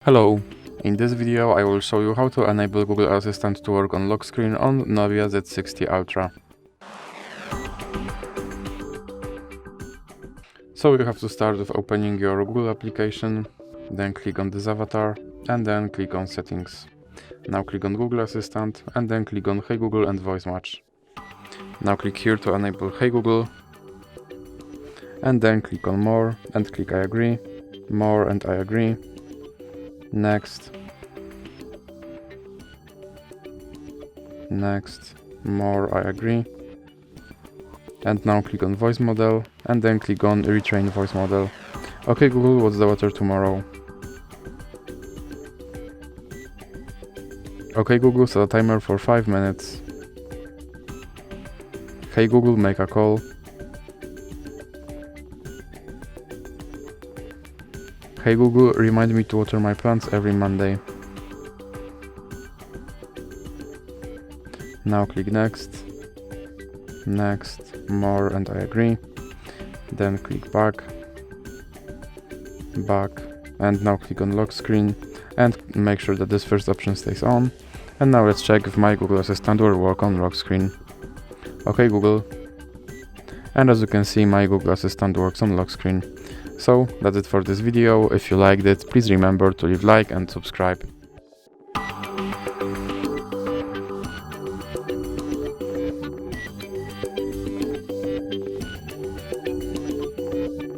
Hello, in this video I will show you how to enable Google Assistant to work on lock screen on NUBIA Z60 Ultra. So you have to start with opening your Google application, then click on this avatar and then click on settings. Now click on Google Assistant and then click on Hey Google and Voice Match. Now click here to enable Hey Google and then click on More and click I agree, More and I agree. Next, more, I agree. And now click on voice model and then click on retrain voice model. Okay Google, what's the weather tomorrow? Okay Google, set a timer for 5 minutes. Hey Google, make a call. Hey Google, remind me to water my plants every Monday. Now click next, more and I agree. Then click back, and now click on lock screen and make sure that this first option stays on. And now let's check if my Google Assistant will work on lock screen. Okay Google. And as you can see, my Google Assistant works on lock screen. So that's it for this video. If you liked it, please remember to leave like and subscribe.